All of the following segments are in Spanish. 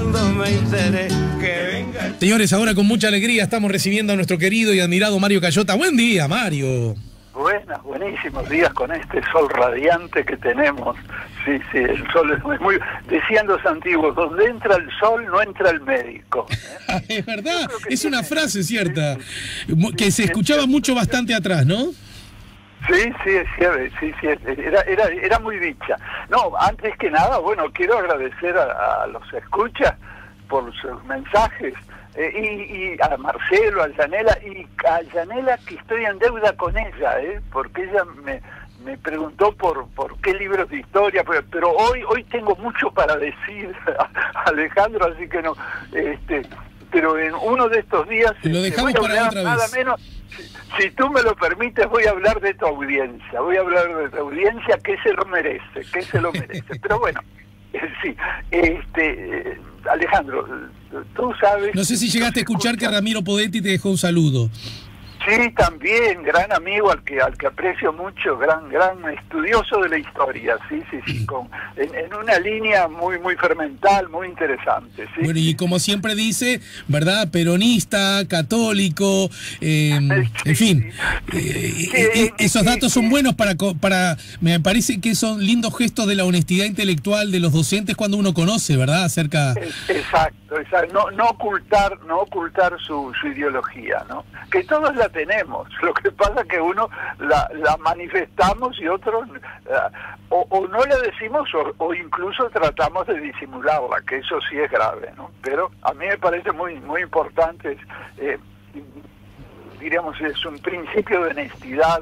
cuando me enteré que venga. Señores, ahora con mucha alegría estamos recibiendo a nuestro querido y admirado Mario Cayota. Buen día, Mario. Buenísimos días con este sol radiante que tenemos. Sí, el sol es muy... Decían los antiguos, donde entra el sol no entra el médico. Es verdad, es una frase cierta, que se escuchaba mucho bastante atrás, ¿no? Sí, era muy dicha. No, antes que nada, bueno, quiero agradecer a los escuchas por sus mensajes. Y a Marcelo, a Yanela, que estoy en deuda con ella, porque ella me preguntó por qué libros de historia, pero hoy tengo mucho para decir, Alejandro, así que no, pero en uno de estos días lo dejamos para otra vez. Nada menos, si tú me lo permites, voy a hablar de tu audiencia, que se lo merece, pero bueno, sí, Alejandro, tú sabes... No sé si llegaste a escuchar que Ramiro Podetti te dejó un saludo. Sí, también, gran amigo al que aprecio mucho, gran estudioso de la historia, sí, en una línea muy fermental, muy interesante. Sí. Bueno, y como siempre dice, ¿verdad? Peronista, católico, en fin, esos datos son buenos para, me parece que son lindos gestos de la honestidad intelectual de los docentes cuando uno conoce, ¿verdad? Acerca... Exacto, no ocultar su ideología, ¿no? Que todos la tenemos, lo que pasa es que uno la manifestamos y otros o no la decimos o incluso tratamos de disimularla, que eso sí es grave, ¿no? Pero a mí me parece muy importante, diríamos, es un principio de honestidad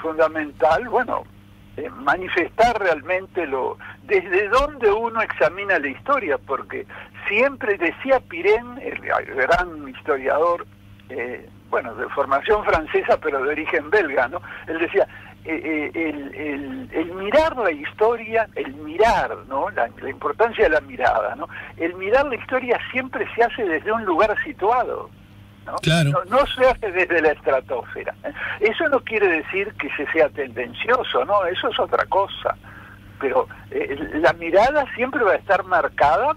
fundamental, bueno, manifestar realmente desde donde uno examina la historia, porque siempre decía Pirén, el gran historiador, bueno, de formación francesa pero de origen belga, ¿no? Él decía, el mirar la historia, ¿no? La importancia de la mirada, ¿no? El mirar la historia siempre se hace desde un lugar situado, ¿no? Claro. No se hace desde la estratosfera. Eso no quiere decir que se sea tendencioso, ¿no? Eso es otra cosa. Pero la mirada siempre va a estar marcada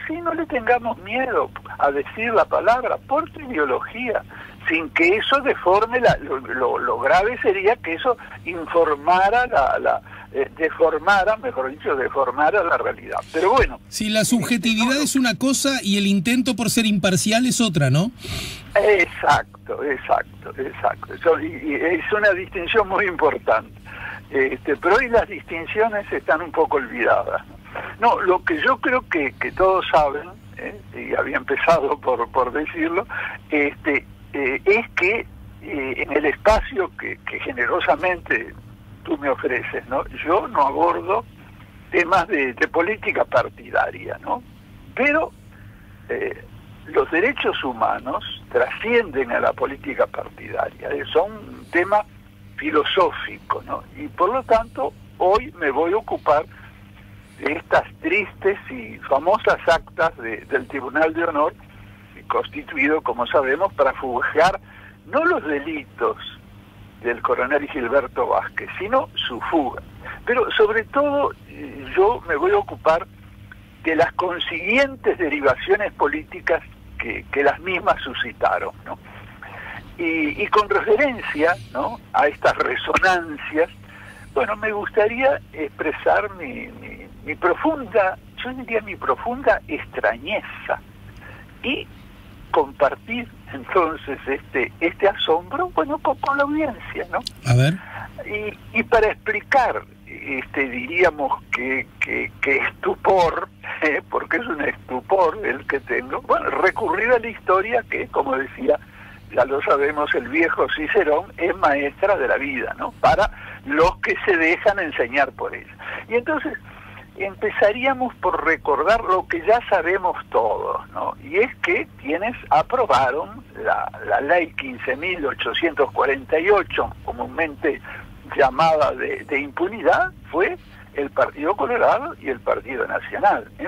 si no le tengamos miedo a decir la palabra, por tu ideología, sin que eso deforme lo grave sería que eso informara deformara la realidad. Pero bueno. Sí, la subjetividad es una cosa y el intento por ser imparcial es otra, ¿no? Exacto. Y es una distinción muy importante. Pero hoy las distinciones están un poco olvidadas, ¿no? No, lo que yo creo que todos saben, y había empezado por decirlo, es que en el espacio que generosamente tú me ofreces, ¿no? Yo no abordo temas de política partidaria, ¿no? Pero los derechos humanos trascienden a la política partidaria, son un tema filosófico, ¿no? Y por lo tanto, hoy me voy a ocupar de estas tristes y famosas actas del Tribunal de Honor, constituido, como sabemos, para juzgar no los delitos del coronel Gilberto Vázquez, sino su fuga. Pero sobre todo yo me voy a ocupar de las consiguientes derivaciones políticas que las mismas suscitaron, ¿no? Y con referencia, ¿no?, a estas resonancias, bueno, me gustaría expresar mi profunda, yo diría mi profunda extrañeza y compartir entonces este asombro, bueno, con la audiencia, ¿no? A ver. Y para explicar, diríamos que estupor, porque es un estupor el que tengo, bueno, recurrir a la historia que, como decía, ya lo sabemos, el viejo Cicerón es maestra de la vida, ¿no? Para los que se dejan enseñar por ella. Y entonces empezaríamos por recordar lo que ya sabemos todos, ¿no? Y es que quienes aprobaron la ley 15.848, comúnmente llamada de impunidad, fue el Partido Colorado y el Partido Nacional, ¿eh?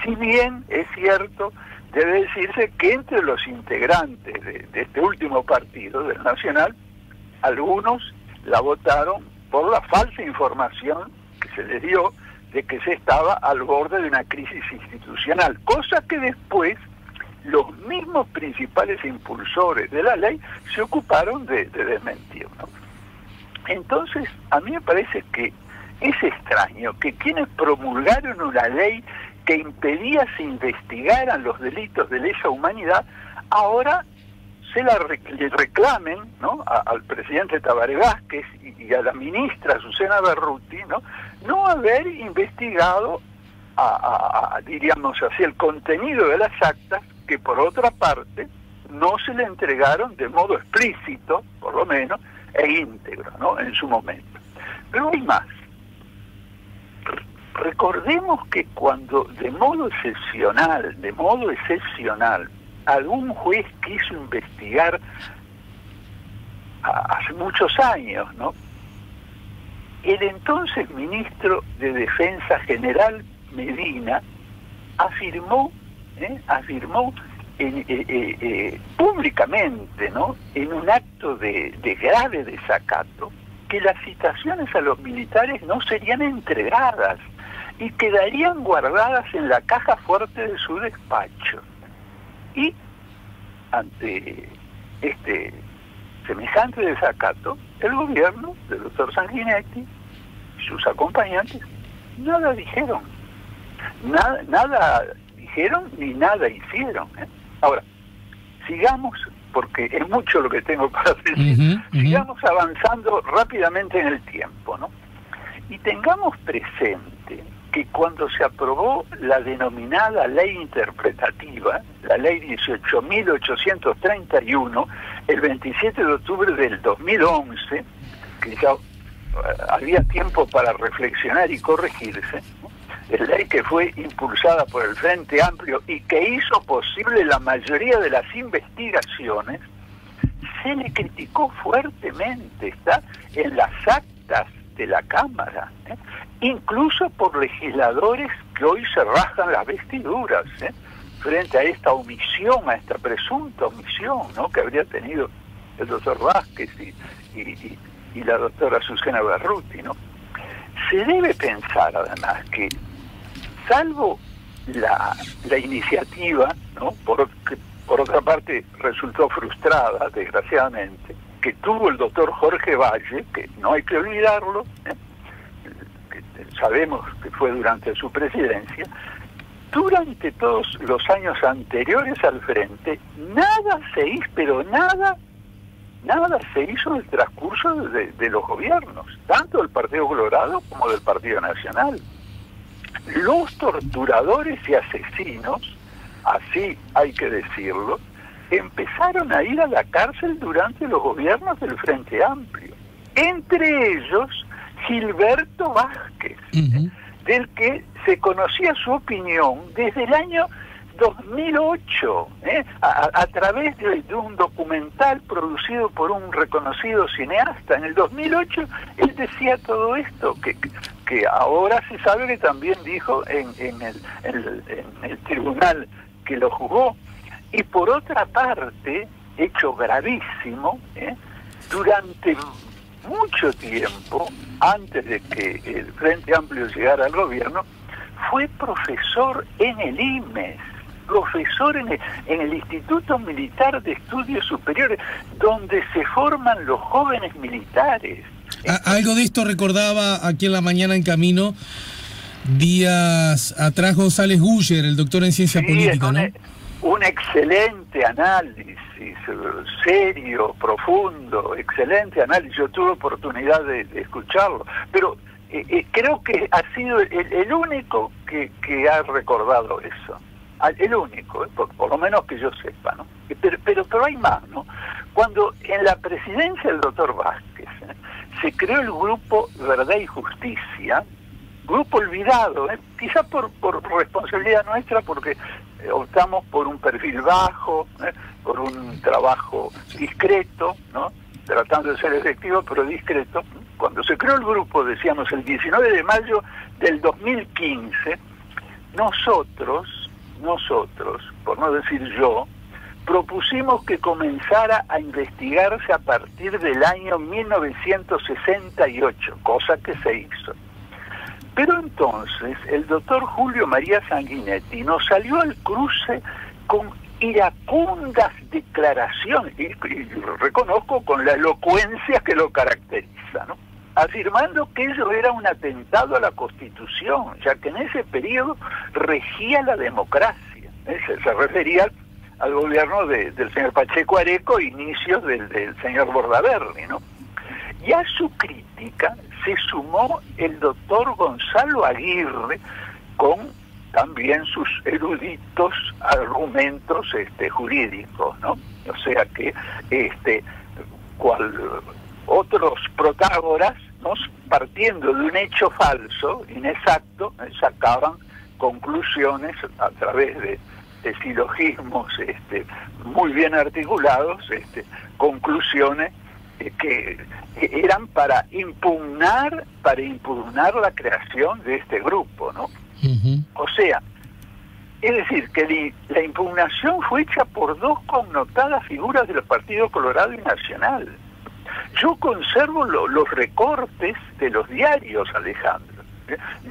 Si bien es cierto, debe decirse que entre los integrantes de este último partido, del Nacional, algunos la votaron por la falsa información que se les dio de que se estaba al borde de una crisis institucional, cosa que después los mismos principales impulsores de la ley se ocuparon de desmentir, ¿no? Entonces, a mí me parece que es extraño que quienes promulgaron una ley que impedía se investigaran los delitos de lesa humanidad, ahora le reclamen, ¿no?, al presidente Tabaré Vázquez y a la ministra Susana Berruti, no haber investigado, diríamos así, el contenido de las actas, que por otra parte no se le entregaron de modo explícito, por lo menos, e íntegro, ¿no?, en su momento. Pero hay más. Recordemos que cuando de modo excepcional, algún juez quiso investigar hace muchos años, ¿no?, el entonces ministro de Defensa General Medina afirmó públicamente, ¿no?, en un acto de grave desacato, que las citaciones a los militares no serían entregadas y quedarían guardadas en la caja fuerte de su despacho. Y ante este semejante desacato, el gobierno del doctor Sanguinetti y sus acompañantes nada dijeron. Nada dijeron ni nada hicieron, ¿eh? Ahora, sigamos, porque es mucho lo que tengo para decir, sigamos avanzando rápidamente en el tiempo, ¿no? Y tengamos presente que cuando se aprobó la denominada ley interpretativa, la ley 18.831, el 27 de octubre del 2011, que ya había tiempo para reflexionar y corregirse, ¿no?, ley que fue impulsada por el Frente Amplio y que hizo posible la mayoría de las investigaciones, se le criticó fuertemente, está en las actas de la Cámara, incluso por legisladores que hoy se rasgan las vestiduras, frente a esta omisión, a esta presunta omisión, ¿no?, que habría tenido el doctor Vázquez y la doctora Susana Berruti, ¿no? Se debe pensar además que, salvo la iniciativa, ¿no?, que por otra parte resultó frustrada, desgraciadamente, que tuvo el doctor Jorge Valle, que no hay que olvidarlo, que sabemos que fue durante su presidencia, durante todos los años anteriores al frente, nada se hizo, pero nada se hizo en el transcurso de los gobiernos, tanto del Partido Colorado como del Partido Nacional. Los torturadores y asesinos, así hay que decirlo, empezaron a ir a la cárcel durante los gobiernos del Frente Amplio. Entre ellos, Gilberto Vázquez, del que se conocía su opinión desde el año 2008, a través de un documental producido por un reconocido cineasta. En el 2008 él decía todo esto, que ahora se sabe que también dijo en el tribunal que lo juzgó. Y por otra parte, hecho gravísimo, durante mucho tiempo, antes de que el Frente Amplio llegara al gobierno, fue profesor en el IMES, profesor en el Instituto Militar de Estudios Superiores, donde se forman los jóvenes militares. Algo de esto recordaba aquí en La Mañana en Camino días atrás González Guller, el doctor en ciencia política, ¿no? Un excelente análisis, serio, profundo, excelente análisis. Yo tuve oportunidad de escucharlo, pero creo que ha sido el único que ha recordado eso. El único, por lo menos que yo sepa, ¿no? Pero hay más, ¿no? Cuando en la presidencia del doctor Vázquez se creó el grupo Verdad y Justicia, grupo olvidado, quizás por responsabilidad nuestra, porque optamos por un perfil bajo, por un trabajo discreto, ¿no?, tratando de ser efectivo pero discreto. Cuando se creó el grupo, decíamos, el 19 de mayo del 2015, nosotros, por no decir yo, propusimos que comenzara a investigarse a partir del año 1968, cosa que se hizo. Pero entonces el doctor Julio María Sanguinetti nos salió al cruce con iracundas declaraciones, y lo reconozco con la elocuencia que lo caracteriza, ¿no? Afirmando que ello era un atentado a la Constitución, ya que en ese periodo regía la democracia. Se refería al gobierno del señor Pacheco Areco, inicios del señor Bordaberry, ¿no? Y a su crítica se sumó el doctor Gonzalo Aguirre con también sus eruditos argumentos jurídicos, ¿no? O sea que cual otros protágoras, ¿no?, partiendo de un hecho falso, inexacto, sacaban conclusiones a través de silogismos muy bien articulados, conclusiones que eran para impugnar la creación de este grupo, ¿no? Uh-huh. O sea, es decir, que la impugnación fue hecha por dos connotadas figuras del Partido Colorado y Nacional. Yo conservo los recortes de los diarios, Alejandro,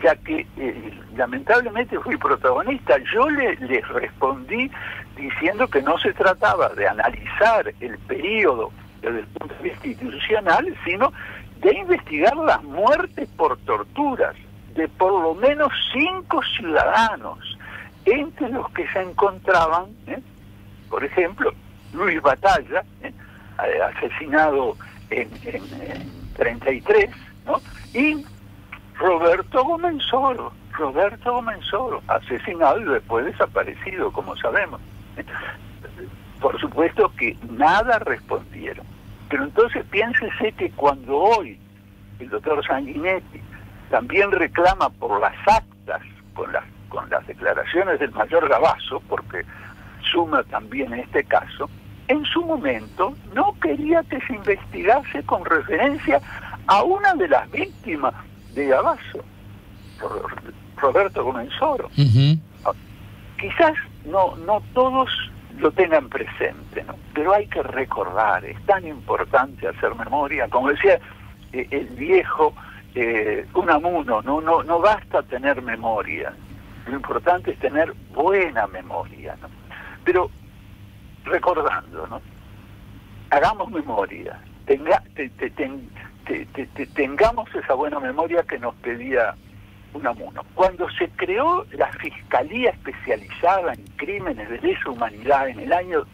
ya que lamentablemente fui protagonista. Yo les respondí diciendo que no se trataba de analizar el periodo desde el punto de vista institucional, sino de investigar las muertes por torturas de por lo menos 5 ciudadanos, entre los que se encontraban, por ejemplo, Luis Batalla, asesinado en 33, ¿no? Y Roberto Gomenzoro, asesinado y después desaparecido, como sabemos. Por supuesto que nada respondieron. Pero entonces piénsese que cuando hoy el doctor Sanguinetti también reclama por las actas, con las declaraciones del mayor Gabazo, porque suma también este caso, en su momento no quería que se investigase con referencia a una de las víctimas de Gabazo, Roberto Gomenzoro. Uh-huh. Quizás no todos lo tengan presente, ¿no? Pero hay que recordar, es tan importante hacer memoria, como decía el viejo Unamuno, no basta tener memoria, lo importante es tener buena memoria, ¿no? Pero recordando, ¿no?, hagamos memoria, tengamos esa buena memoria que nos pedía Unamuno. Cuando se creó la Fiscalía Especializada en Crímenes de Lesa Humanidad en el año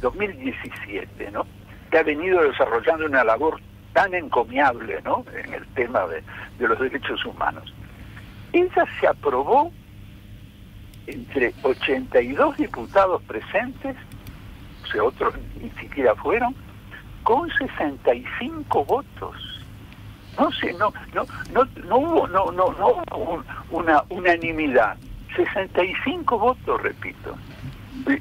2017, ¿no?, que ha venido desarrollando una labor tan encomiable, ¿no?, en el tema de los derechos humanos, ella se aprobó entre 82 diputados presentes, o sea, otros ni siquiera fueron, con 65 votos. No hubo una unanimidad, 65 votos, repito,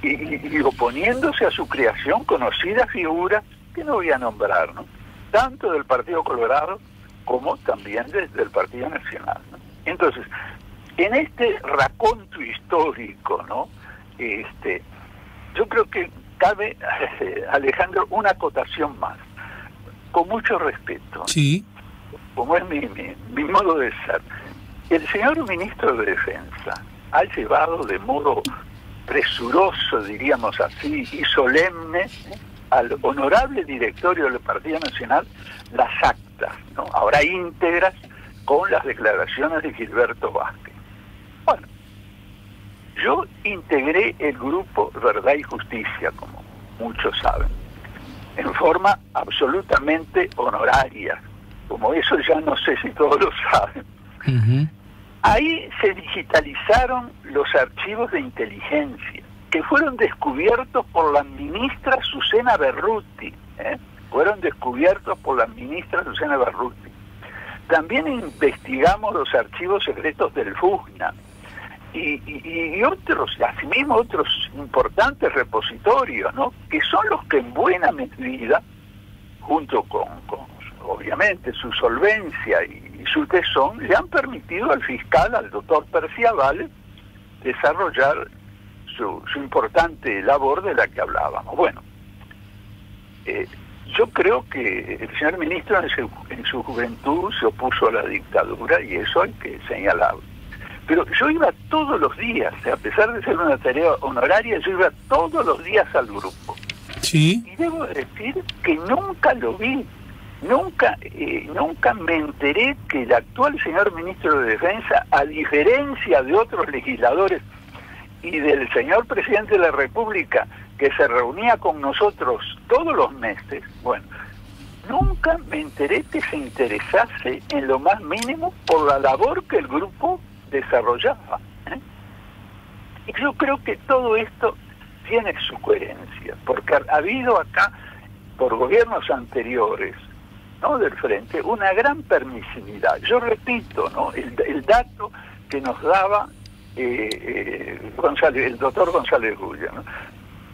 y oponiéndose a su creación conocidas figuras que no voy a nombrar, ¿no?, tanto del Partido Colorado como también del Partido Nacional, ¿no? Entonces, en este raconto histórico, ¿no?, yo creo que cabe, Alejandro, una acotación más, con mucho respeto. Sí. Como es mi modo de ser. El señor ministro de Defensa ha llevado de modo presuroso, diríamos así, y solemne, al honorable directorio del Partido Nacional las actas, ¿no?, ahora íntegras, con las declaraciones de Gilberto Vázquez. Bueno, yo integré el grupo Verdad y Justicia, como muchos saben, en forma absolutamente honoraria, como eso ya no sé si todos lo saben. Uh-huh. Ahí se digitalizaron los archivos de inteligencia, que fueron descubiertos por la ministra Susana Berruti, fueron descubiertos por la ministra Susana Berruti. También investigamos los archivos secretos del FUSNA y otros, asimismo otros importantes repositorios, ¿no?, que son los que en buena medida, junto con obviamente su solvencia y su tesón, le han permitido al fiscal, al doctor Perciavale, desarrollar su importante labor de la que hablábamos. Bueno, yo creo que el señor ministro en su juventud se opuso a la dictadura y eso hay que señalarlo. Pero yo iba todos los días, a pesar de ser una tarea honoraria, yo iba todos los días al grupo. Sí. Y debo decir que nunca lo vi, nunca me enteré que el actual señor ministro de Defensa, a diferencia de otros legisladores y del señor presidente de la República, que se reunía con nosotros todos los meses, bueno, nunca me enteré que se interesase en lo más mínimo por la labor que el grupo desarrollaba. Y yo creo que todo esto tiene su coherencia, porque ha habido acá, por gobiernos anteriores, ¿no?, del Frente, una gran permisividad. Yo repito, ¿no?, el dato que nos daba el doctor González Gulla, ¿no?,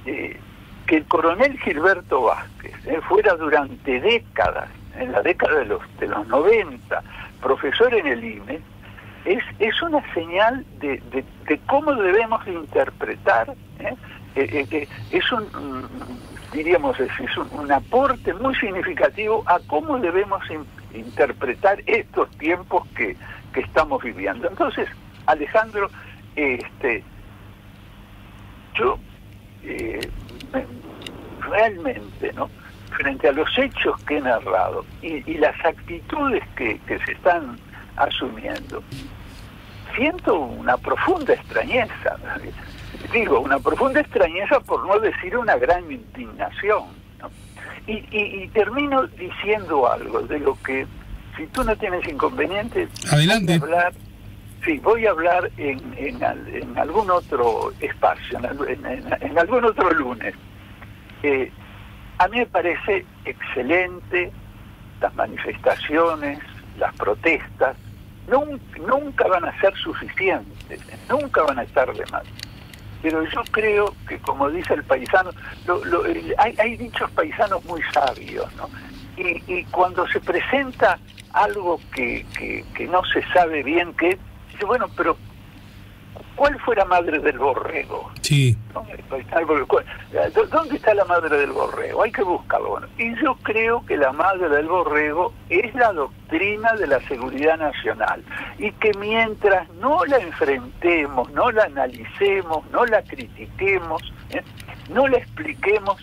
que el coronel Gilberto Vázquez fuera durante décadas, en la década de los 90, profesor en el IME, es una señal de cómo debemos interpretar, es un aporte muy significativo a cómo debemos interpretar estos tiempos que estamos viviendo. Entonces, Alejandro, yo realmente, ¿no?, frente a los hechos que he narrado y las actitudes que se están asumiendo, siento una profunda extrañeza. Digo, una profunda extrañeza por no decir una gran indignación, ¿no? Y termino diciendo algo de lo que, si tú no tienes inconveniente, adelante. Voy a hablar en algún otro espacio, en algún otro lunes. A mí me parece excelente las manifestaciones, las protestas, nunca van a ser suficientes, nunca van a estar de más. Pero yo creo que, como dice el paisano, hay dichos paisanos muy sabios, ¿no? Y cuando se presenta algo que no se sabe bien qué, dice, bueno, pero ¿cuál fue la madre del borrego? Sí. ¿Dónde está la madre del borrego? Hay que buscarlo. Bueno, y yo creo que la madre del borrego es la doctrina de la seguridad nacional. Y que mientras no la enfrentemos, no la analicemos, no la critiquemos, no la expliquemos,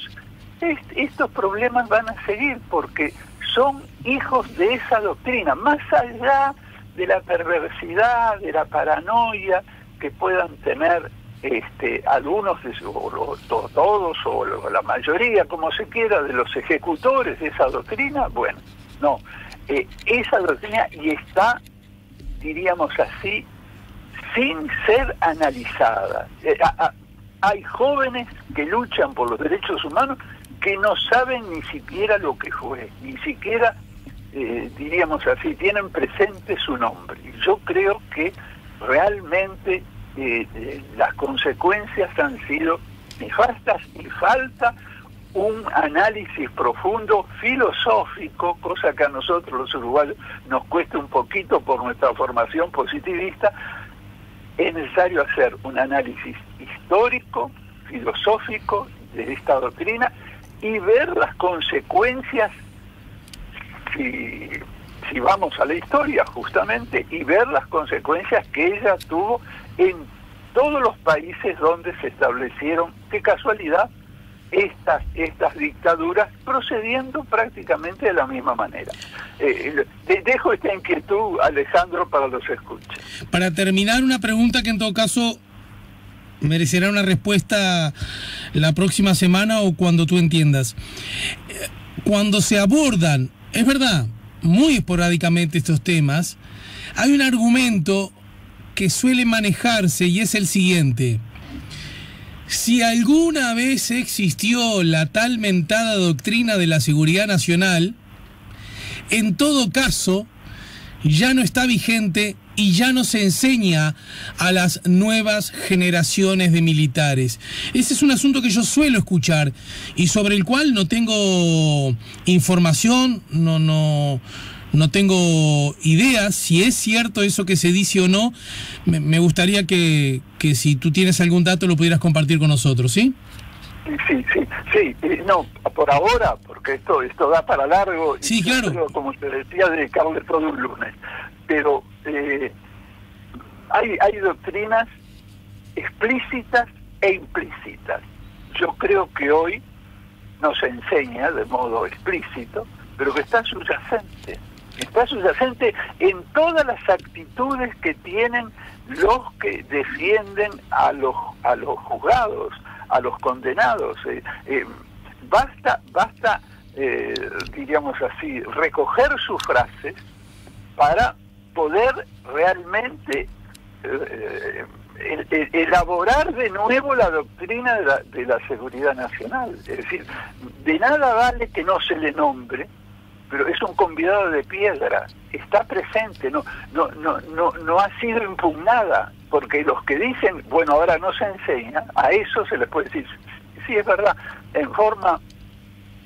estos problemas van a seguir porque son hijos de esa doctrina, más allá de la perversidad, de la paranoia que puedan tener algunos, o todos, o la mayoría, como se quiera, de los ejecutores de esa doctrina. Bueno, no, esa doctrina y está, diríamos así, sin ser analizada. Hay jóvenes que luchan por los derechos humanos que no saben ni siquiera lo que fue, ni siquiera, diríamos así, tienen presente su nombre. Y yo creo que realmente las consecuencias han sido nefastas y falta un análisis profundo, filosófico, cosa que a nosotros los uruguayos nos cuesta un poquito por nuestra formación positivista. Es necesario hacer un análisis histórico, filosófico de esta doctrina y ver las consecuencias, si vamos a la historia justamente, y ver las consecuencias que ella tuvo en todos los países donde se establecieron, qué casualidad, estas dictaduras procediendo prácticamente de la misma manera. Te dejo esta inquietud, Alejandro, para los escuches. Para terminar, una pregunta que en todo caso merecerá una respuesta la próxima semana o cuando tú entiendas. Cuando se abordan, es verdad, muy esporádicamente estos temas, hay un argumento que suele manejarse y es el siguiente: si alguna vez existió la tal mentada doctrina de la seguridad nacional, en todo caso ya no está vigente y ya no se enseña a las nuevas generaciones de militares. Ese es un asunto que yo suelo escuchar y sobre el cual no tengo información, no tengo idea si es cierto eso que se dice o no. Me gustaría que si tú tienes algún dato lo pudieras compartir con nosotros, ¿sí? Sí, no, por ahora, porque esto da para largo, sí, claro. Pero, como te decía, dedicarle todo un lunes. Pero hay doctrinas explícitas e implícitas. Yo creo que hoy no se enseña de modo explícito, pero que está subyacente en todas las actitudes que tienen los que defienden a los juzgados, a los condenados. Basta, diríamos así, recoger sus frases para poder realmente elaborar de nuevo la doctrina de la seguridad nacional. Es decir, de nada vale que no se le nombre, pero es un convidado de piedra, está presente, no ha sido impugnada, porque los que dicen, bueno, ahora no se enseña, a eso se les puede decir, sí, es verdad, en forma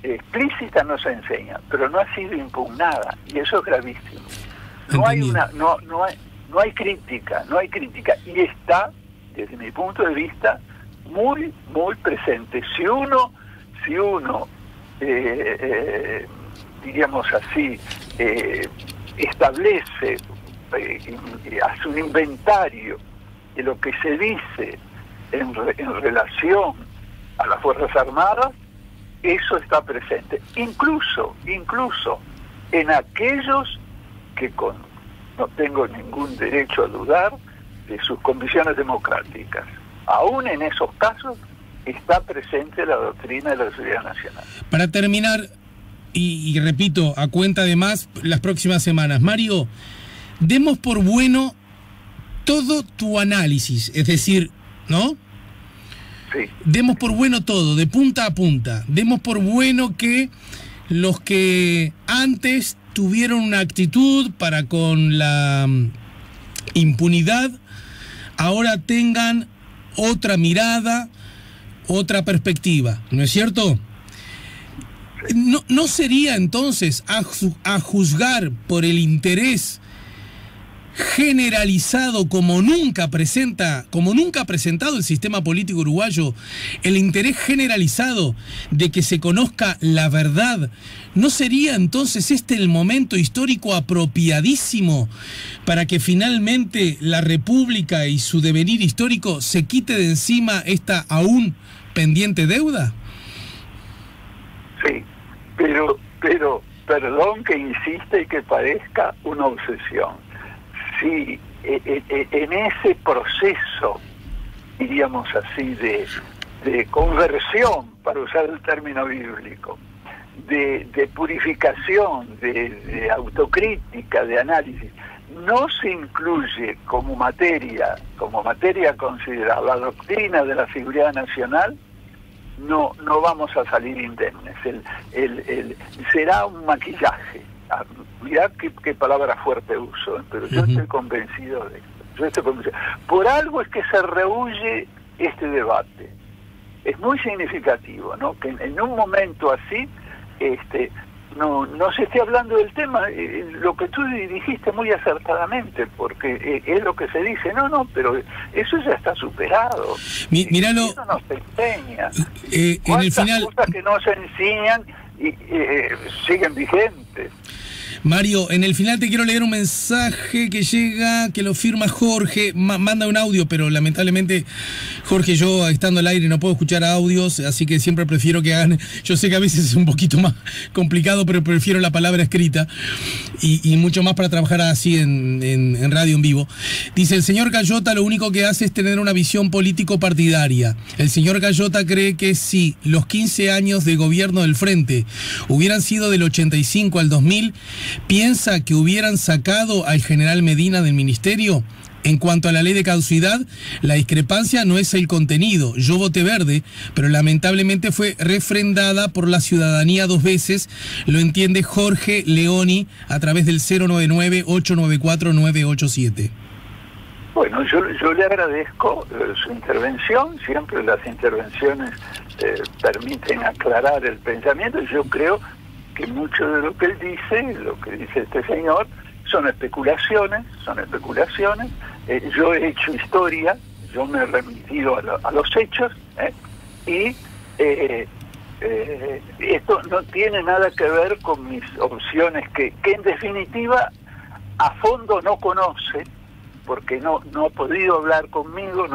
explícita no se enseña, pero no ha sido impugnada, y eso es gravísimo. No hay crítica, y está, desde mi punto de vista, muy, muy presente. Si uno diríamos así, establece, hace un inventario de lo que se dice en relación a las Fuerzas Armadas, eso está presente. Incluso en aquellos que no tengo ningún derecho a dudar de sus convicciones democráticas. Aún en esos casos está presente la doctrina de la seguridad nacional. Para terminar, y repito, a cuenta de más las próximas semanas, Mario, demos por bueno todo tu análisis, es decir, ¿no? Sí. Demos por bueno todo, de punta a punta. Demos por bueno que los que antes tuvieron una actitud para con la impunidad, ahora tengan otra mirada, otra perspectiva, ¿no es cierto? ¿No sería entonces a juzgar por el interés generalizado como nunca ha presentado el sistema político uruguayo, el interés generalizado de que se conozca la verdad? ¿No sería entonces este el momento histórico apropiadísimo para que finalmente la República y su devenir histórico se quite de encima esta aún pendiente deuda? Sí, pero perdón que insista y que parezca una obsesión. Sí, en ese proceso, diríamos así, de conversión, para usar el término bíblico, de purificación, de autocrítica, de análisis, no se incluye como materia considerada la doctrina de la seguridad nacional, no vamos a salir indemnes. Será un maquillaje. Mirá qué palabra fuerte uso, pero yo estoy convencido de esto. Por algo es que se rehúye este debate. Es muy significativo, ¿no?, que en un momento así no se esté hablando del tema. Lo que tú dijiste muy acertadamente, porque es lo que se dice. No, pero eso ya está superado. Míralo. Eso no se enseña. En el final, cosas que no se enseñan y siguen vigentes. Mario, en el final te quiero leer un mensaje que llega, que lo firma Jorge, manda un audio, pero lamentablemente, Jorge, yo estando al aire no puedo escuchar audios, así que siempre prefiero que hagan, yo sé que a veces es un poquito más complicado, pero prefiero la palabra escrita, y mucho más para trabajar así en radio en vivo. Dice: el señor Cayota lo único que hace es tener una visión político-partidaria. El señor Cayota cree que si los 15 años de gobierno del Frente hubieran sido del 85 al 2000, ¿piensa que hubieran sacado al general Medina del ministerio? En cuanto a la ley de caducidad, la discrepancia no es el contenido. Yo voté verde, pero lamentablemente fue refrendada por la ciudadanía 2 veces. Lo entiende Jorge Leoni a través del 099-894-987. Bueno, yo le agradezco su intervención. Siempre las intervenciones permiten aclarar el pensamiento. Yo creo que mucho de lo que él dice, lo que dice este señor, son especulaciones. Yo he hecho historia, yo me he remitido a los hechos, y esto no tiene nada que ver con mis opciones, que en definitiva a fondo no conoce, porque no ha podido hablar conmigo.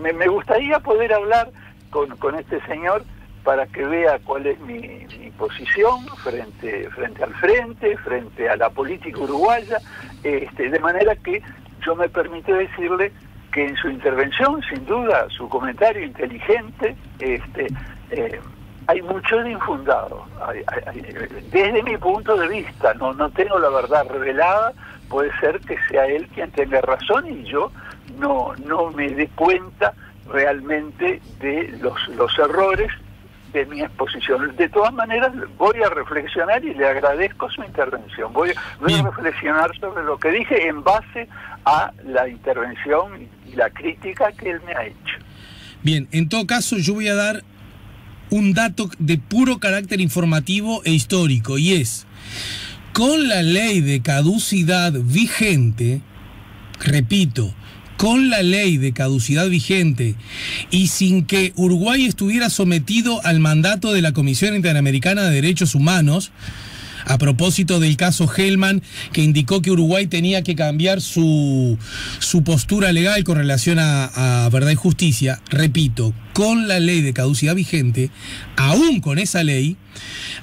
Me gustaría poder hablar con este señor para que vea cuál es mi posición frente al frente a la política uruguaya, de manera que yo me permito decirle que en su intervención, sin duda, su comentario inteligente, hay mucho de infundado. Desde mi punto de vista, no tengo la verdad revelada, puede ser que sea él quien tenga razón y yo no me dé cuenta realmente de los errores de mi exposición. De todas maneras, voy a reflexionar y le agradezco su intervención. Voy a reflexionar sobre lo que dije en base a la intervención y la crítica que él me ha hecho. Bien, en todo caso yo voy a dar un dato de puro carácter informativo e histórico, y es: con la ley de caducidad vigente, repito, con la ley de caducidad vigente y sin que Uruguay estuviera sometido al mandato de la Comisión Interamericana de Derechos Humanos, a propósito del caso Hellman, que indicó que Uruguay tenía que cambiar su postura legal con relación a Verdad y Justicia, repito, con la ley de caducidad vigente, aún con esa ley,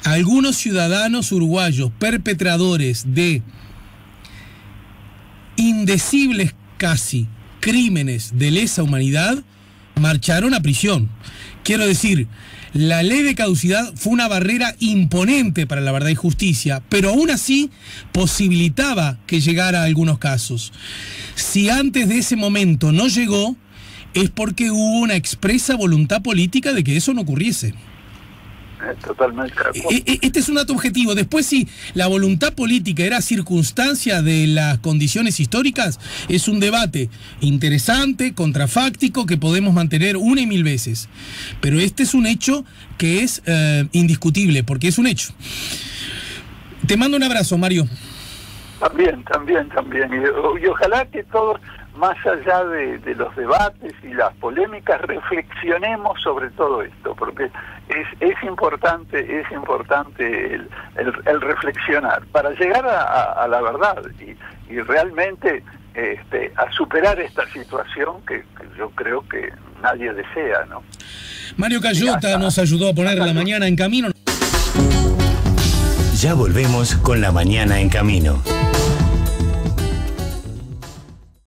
algunos ciudadanos uruguayos perpetradores de indecibles casi crímenes de lesa humanidad marcharon a prisión. Quiero decir, la ley de caducidad fue una barrera imponente para la verdad y justicia, pero aún así posibilitaba que llegara a algunos casos. Si antes de ese momento no llegó, es porque hubo una expresa voluntad política de que eso no ocurriese. Totalmente. Este es un dato objetivo. Después, si la voluntad política era circunstancia de las condiciones históricas, es un debate interesante, contrafáctico, que podemos mantener una y mil veces. Pero este es un hecho que es indiscutible, porque es un hecho. Te mando un abrazo, Mario. También. Y ojalá que todos, más allá de los debates y las polémicas, reflexionemos sobre todo esto, porque es importante el reflexionar para llegar a la verdad y realmente a superar esta situación que yo creo que nadie desea, ¿no? Mario Cayota nos ayudó a poner la mañana en camino. Ya volvemos con La Mañana en Camino.